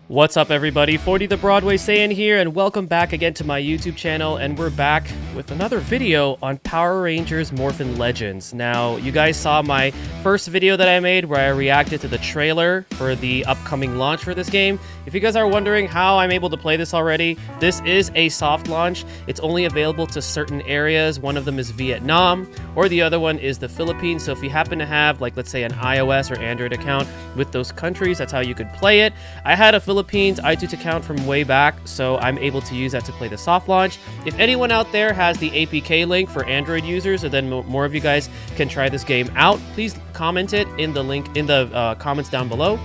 What's up, everybody? 40 the Broadway Saiyan here, and welcome back again to my YouTube channel. And we're back with another video on Power Rangers Morphin Legends. Now, you guys saw my first video that I made where I reacted to the trailer for the upcoming launch for this game. If you guys are wondering how I'm able to play this already, this is a soft launch. It's only available to certain areas. One of them is Vietnam, or the other one is the Philippines. So if you happen to have, like, let's say an iOS or Android account with those countries, that's how you could play it. I had a Philippines iTunes account from way back, so I'm able to use that to play the soft launch. If anyone out there has the APK link for Android users, or then more of you guys can try this game out, please comment it in the link in the comments down below.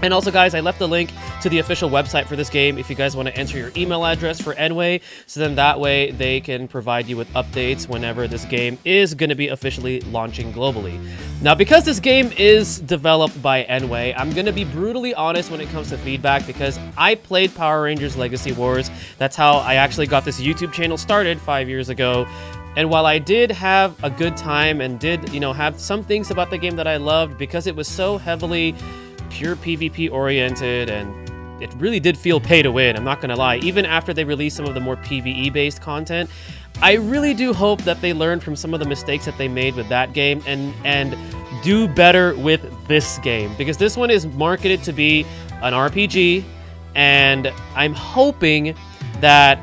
And also, guys, I left the link to the official website for this game if you guys want to enter your email address for Enway, so then that way they can provide you with updates whenever this game is going to be officially launching globally. Now, because this game is developed by Enway, I'm going to be brutally honest when it comes to feedback, because I played Power Rangers Legacy Wars. That's how I actually got this YouTube channel started 5 years ago. And while I did have a good time and did, have some things about the game that I loved, because it was so heavily pure PvP oriented, and it really did feel pay to win, I'm not gonna lie. Even after they released some of the more PvE based content, I really do hope that they learned from some of the mistakes that they made with that game and do better with this game, because this one is marketed to be an RPG, and I'm hoping that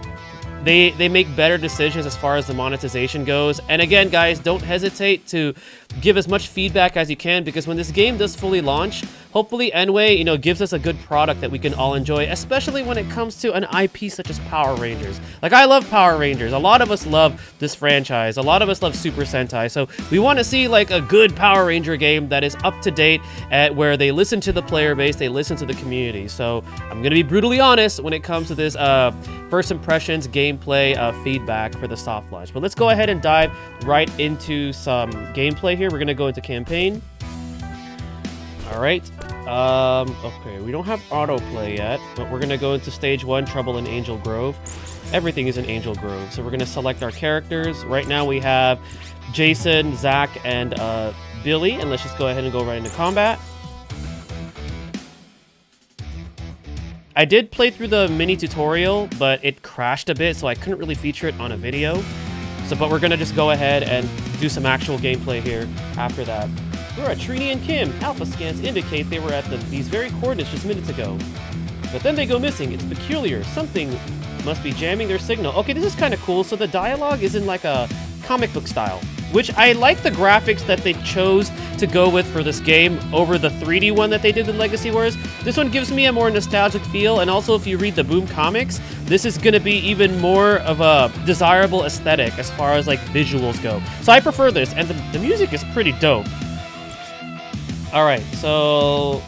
they make better decisions as far as the monetization goes. And again, guys, don't hesitate to give as much feedback as you can, because when this game does fully launch, hopefully Enway, gives us a good product that we can all enjoy, especially when it comes to an IP such as Power Rangers. Like, I love Power Rangers. A lot of us love this franchise. A lot of us love Super Sentai. So we want to see, like, a good Power Ranger game that is up to date, where they listen to the player base, they listen to the community. So I'm going to be brutally honest when it comes to this first impressions gameplay feedback for the soft launch. But let's go ahead and dive right into some gameplay here. We're going to go into campaign. All right. Okay, we don't have autoplay yet, but we're going to go into stage 1, Trouble in Angel Grove. Everything is in Angel Grove. So we're going to select our characters. Right now we have Jason, Zach, and Billy. And let's just go ahead and go right into combat. I did play through the mini tutorial, but it crashed a bit, so I couldn't really feature it on a video. But we're going to just go ahead and do some actual gameplay here after that. We're at Trini and Kim. Alpha scans indicate they were at these very coordinates just minutes ago. But then they go missing. It's peculiar. Something must be jamming their signal. Okay, this is kind of cool. So the dialogue is in like a comic book style, which I like the graphics that they chose to go with for this game over the 3D one that they did in Legacy Wars. This one gives me a more nostalgic feel, and also if you read the Boom comics, this is going to be even more of a desirable aesthetic as far as like visuals go. So I prefer this, and the music is pretty dope. Alright, so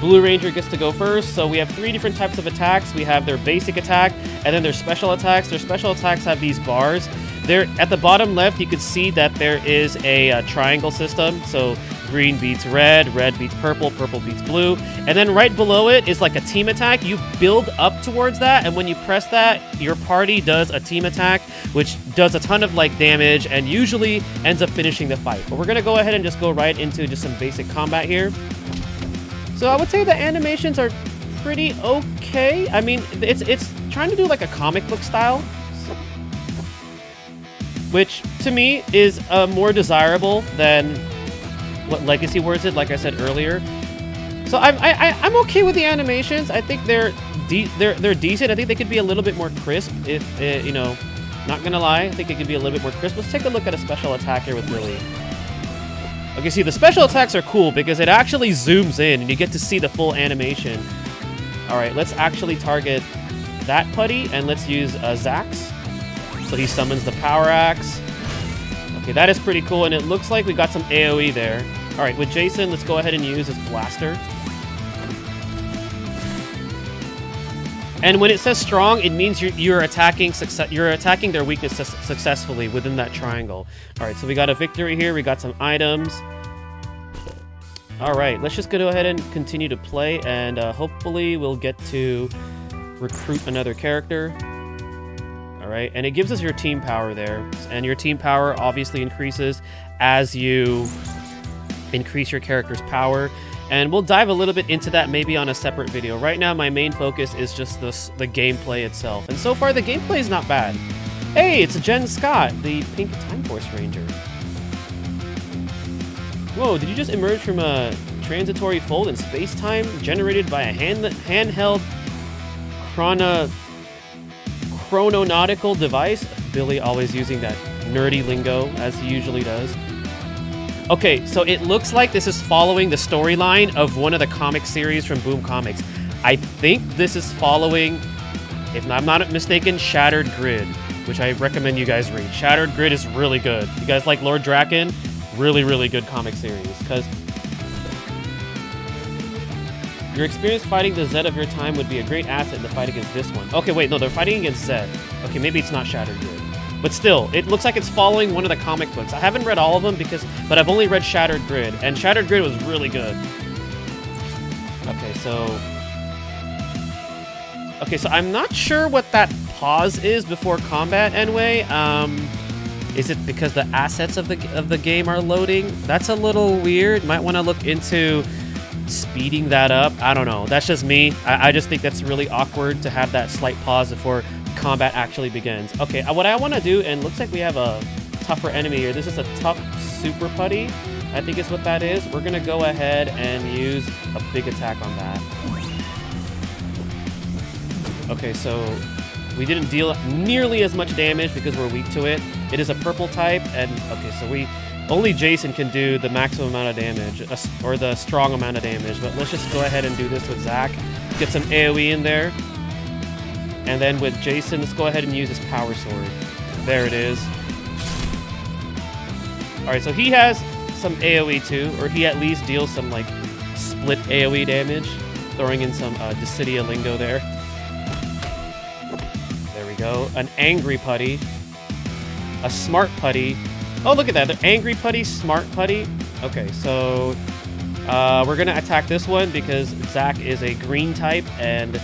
Blue Ranger gets to go first. So we have 3 different types of attacks. We have their basic attack, and then their special attacks. Their special attacks have these bars. There, at the bottom left, you can see that there is a triangle system. So green beats red, red beats purple, purple beats blue. And then right below it is like a team attack. You build up towards that, and when you press that, your party does a team attack, which does a ton of like damage and usually ends up finishing the fight. But we're going to go ahead and just go right into just some basic combat here. So I would say the animations are pretty okay. I mean, it's trying to do like a comic book style, which to me is more desirable than what Legacy Wars did, like I said earlier. So I'm okay with the animations. I think they're decent. I think they could be a little bit more crisp if not gonna lie. I think it could be a little bit more crisp. Let's take a look at a special attack here with Billy. Okay, see, the special attacks are cool because it actually zooms in and you get to see the full animation. All right, let's actually target that putty, and let's use Zach's. So he summons the Power Axe. Okay, that is pretty cool, and it looks like we got some AoE there. All right, with Jason, let's go ahead and use his blaster. And when it says strong, it means you're attacking their weakness successfully within that triangle. All right, so we got a victory here. We got some items. All right, let's just go ahead and continue to play, and hopefully we'll get to recruit another character. All right, and it gives us your team power there, and your team power obviously increases as you increase your character's power. And we'll dive a little bit into that maybe on a separate video. Right now, my main focus is just the gameplay itself. And so far, the gameplay is not bad. Hey, it's Jen Scott, the pink Time Force Ranger. Whoa, did you just emerge from a transitory fold in space-time generated by a handheld chrononautical device? Billy always using that nerdy lingo, as he usually does. Okay, so it looks like this is following the storyline of one of the comic series from Boom Comics. I think this is following, if I'm not mistaken, Shattered Grid, which I recommend you guys read. Shattered Grid is really good. You guys like Lord Draken? Really, really good comic series. Because your experience fighting the Zed of your time would be a great asset in the fight against this one. Okay, wait, no, they're fighting against Zed. Okay, maybe it's not Shattered Grid. But still, it looks like it's following one of the comic books. I haven't read all of them but I've only read Shattered Grid, and Shattered Grid was really good. Okay, so I'm not sure what that pause is before combat, anyway. Is it because the assets of the game are loading? That's a little weird. Might want to look into speeding that up. I don't know. That's just me. I just think that's really awkward to have that slight pause before combat actually begins. Okay, what I want to do, and looks like we have a tougher enemy here. This is a tough super putty, I think is what that is. We're going to go ahead and use a big attack on that. Okay, so we didn't deal nearly as much damage because we're weak to it. It is a purple type, and okay, so only Jason can do the maximum amount of damage, or the strong amount of damage, but let's just go ahead and do this with Zack. Get some AoE in there. And then with Jason, let's go ahead and use his power sword. There it is. Alright, so he has some AoE too, or he at least deals some like split AoE damage, throwing in some Dissidia lingo there. There we go. An angry putty. A smart putty. Oh, look at that. They're angry putty, smart putty. Okay, so we're going to attack this one because Zack is a green type and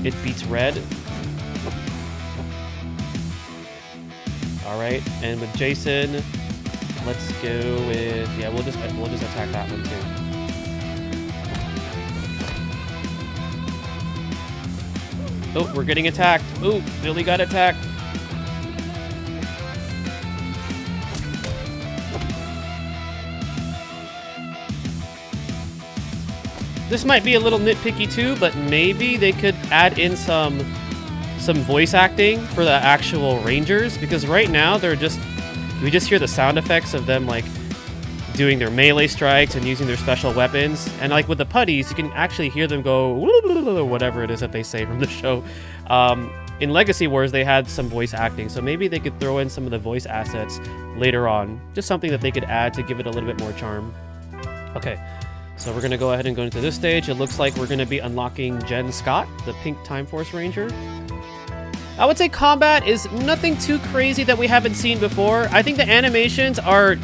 it beats red. All right, and with Jason, let's go with we'll just attack that one too. Oh, we're getting attacked. Oh, Billy got attacked. This might be a little nitpicky too, but maybe they could add in some voice acting for the actual Rangers, because right now we just hear the sound effects of them like doing their melee strikes and using their special weapons, and like with the putties you can actually hear them go whatever it is that they say from the show. In Legacy Wars they had some voice acting, so maybe they could throw in some of the voice assets later on, just something that they could add to give it a little bit more charm. Okay, so we're going to go ahead and go into this stage. It looks like we're going to be unlocking Jen Scott, the pink Time Force Ranger. I would say combat is nothing too crazy that we haven't seen before. I think the animations are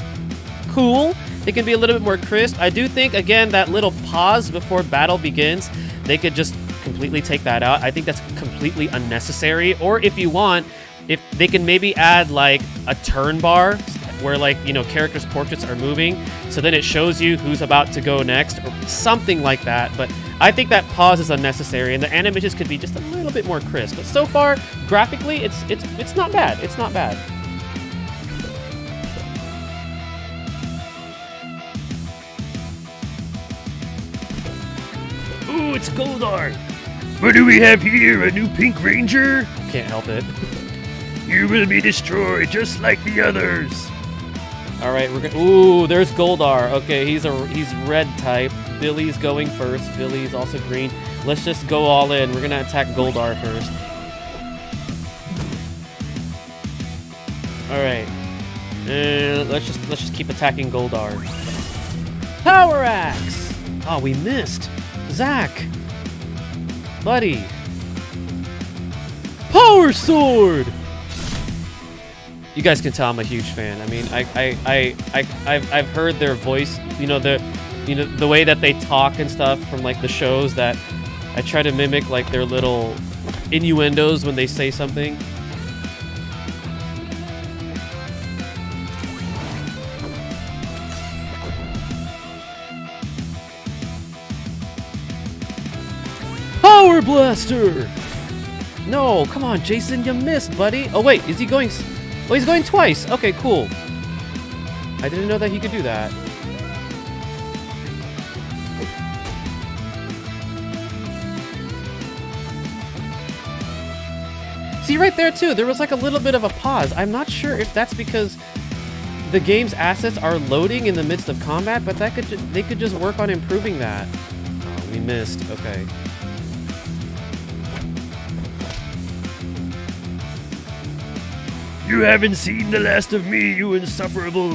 cool. They can be a little bit more crisp. I do think, again, that little pause before battle begins, they could just completely take that out. I think that's completely unnecessary. Or if you want, if they can maybe add like a turn bar where like, you know, characters' portraits are moving, so then it shows you who's about to go next or something like that. But I think that pause is unnecessary, and the animations could be just a little bit more crisp. But so far, graphically, it's not bad. It's not bad. Ooh, it's Goldar. What do we have here? A new Pink Ranger? Can't help it. You will be destroyed just like the others. All right, we're gonna. Ooh, there's Goldar. Okay, he's red type. Billy's going first. Billy's also green. Let's just go all in. We're gonna attack Goldar first. All right, let's just keep attacking Goldar. Power Axe. Oh, we missed. Zack, buddy. Power Sword. You guys can tell I'm a huge fan. I mean, I've heard their voice, the way that they talk and stuff from like the shows, that I try to mimic like their little innuendos when they say something. Super Blaster! No, come on, Jason, you missed, buddy. Oh, wait, is he going... Oh, he's going twice. Okay, cool. I didn't know that he could do that. See, right there, too, there was like a little bit of a pause. I'm not sure if that's because the game's assets are loading in the midst of combat, but that they could just work on improving that. Oh, we missed. Okay. You haven't seen the last of me, you insufferable...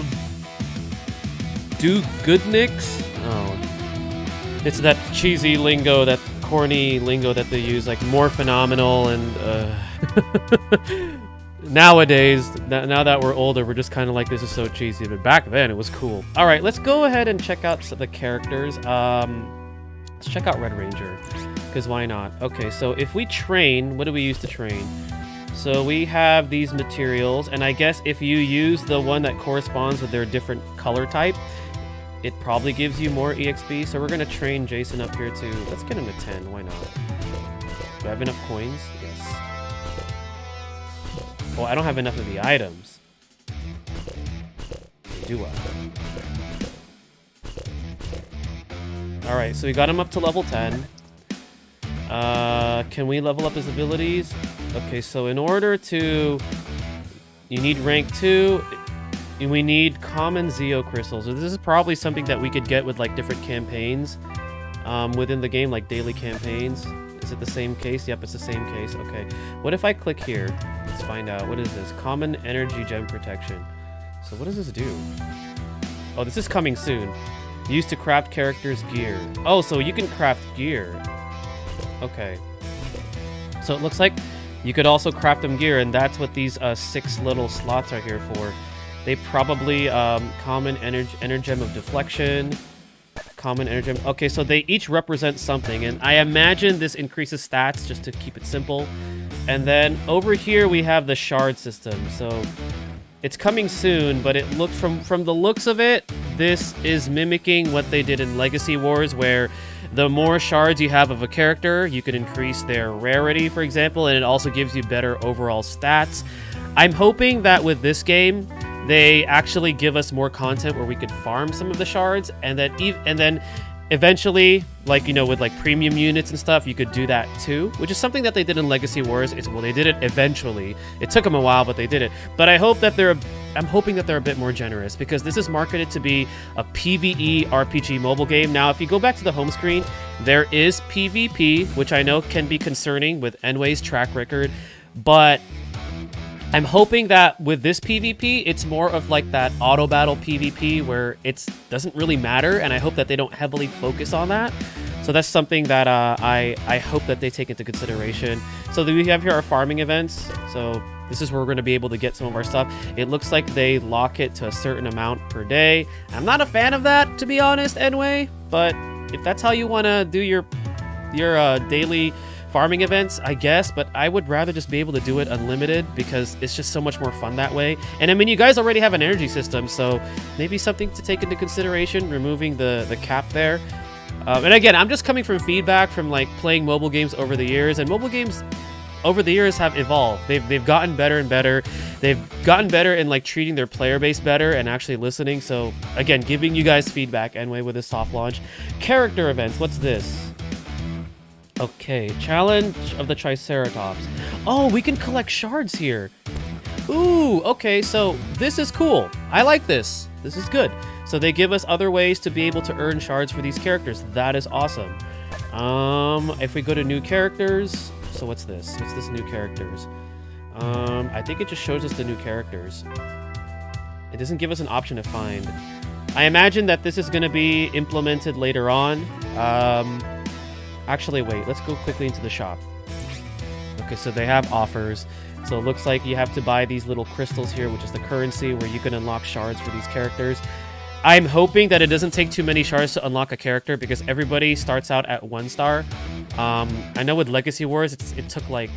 Do goodnicks? Oh. It's that cheesy lingo, that corny lingo that they use, like more phenomenal and... Nowadays, now that we're older, we're just kind of like, this is so cheesy, but back then it was cool. All right, let's go ahead and check out the characters. Let's check out Red Ranger, because why not? Okay, so if we train, what do we use to train? So we have these materials, and I guess if you use the one that corresponds with their different color type, it probably gives you more EXP. So we're gonna train Jason up here too. Let's get him to 10, why not? Do I have enough coins? Yes. Well, I don't have enough of the items. Do I? Alright, so we got him up to level 10. Can we level up his abilities? Okay, so in order to... You need rank 2. We need common Zeo crystals. So this is probably something that we could get with like different campaigns within the game, like daily campaigns. Is it the same case? Yep, it's the same case. Okay. What if I click here? Let's find out. What is this? Common Energy Gem Protection. So what does this do? Oh, this is coming soon. Used to craft characters' gear. Oh, so you can craft gear. Okay. So it looks like you could also craft them gear, and that's what these 6 little slots are here for. They probably common energem of deflection, common energem. Okay, so they each represent something, and I imagine this increases stats just to keep it simple. And then over here we have the shard system. So it's coming soon, but it looks from the looks of it, this is mimicking what they did in Legacy Wars, where the more shards you have of a character, you can increase their rarity, for example, and it also gives you better overall stats. I'm hoping that with this game, they actually give us more content where we could farm some of the shards, and then eventually, like, you know, with like premium units and stuff, you could do that too, which is something that they did in Legacy Wars. Well, they did it eventually. It took them a while, but they did it. But I'm hoping that they're a bit more generous, because this is marketed to be a PvE RPG mobile game. Now, if you go back to the home screen, there is PvP, which I know can be concerning with Enway's track record, but I'm hoping that with this PvP, it's more of like that auto battle PvP where it doesn't really matter, and I hope that they don't heavily focus on that. So that's something that I hope that they take into consideration. So we have here our farming events. So this is where we're going to be able to get some of our stuff. It looks like they lock it to a certain amount per day. I'm not a fan of that, to be honest, Enway, but if that's how you want to do your daily farming events, I guess, but I would rather just be able to do it unlimited, because it's just so much more fun that way. And I mean, you guys already have an energy system, so maybe something to take into consideration, removing the cap there. And again, I'm just coming from feedback from like playing mobile games over the years, and mobile games over the years have evolved. They've gotten better and better. They've gotten better in like treating their player base better and actually listening. So again, giving you guys feedback anyway with this soft launch. Character events, what's this? Okay, Challenge of the Triceratops. Oh, we can collect shards here. Ooh, okay, so this is cool. I like this. This is good. So they give us other ways to be able to earn shards for these characters. That is awesome. If we go to new characters, so what's this? What's this new characters? I think it just shows us the new characters. It doesn't give us an option to find. I imagine that this is going to be implemented later on. Actually, wait, let's go quickly into the shop. Okay, so they have offers. So it looks like you have to buy these little crystals here, which is the currency where you can unlock shards for these characters. I'm hoping that it doesn't take too many shards to unlock a character, because everybody starts out at 1 star. I know with Legacy Wars, it took like,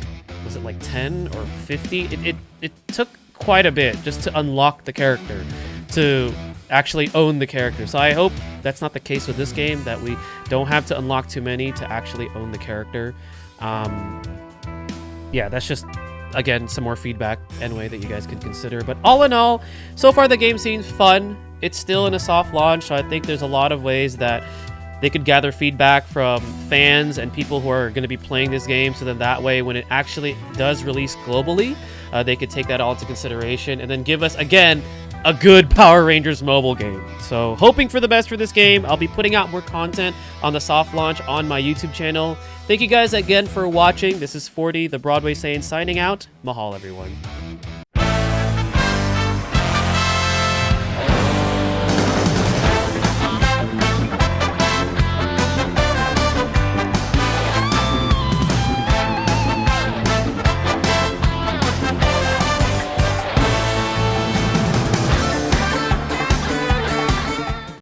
was it like 10 or 50? It took quite a bit just to unlock the character, to actually own the character. So I hope that's not the case with this game, that we don't have to unlock too many to actually own the character. Yeah, that's just, again, some more feedback anyway that you guys can consider. But all in all, so far the game seems fun. It's still in a soft launch, so I think there's a lot of ways that they could gather feedback from fans and people who are going to be playing this game, so then that way when it actually does release globally, they could take that all into consideration and then give us, again, a good Power Rangers mobile game. So hoping for the best for this game. I'll be putting out more content on the soft launch on my YouTube channel. Thank you guys again for watching. This is 40, the Broadway Saiyan, signing out. Mahal, everyone.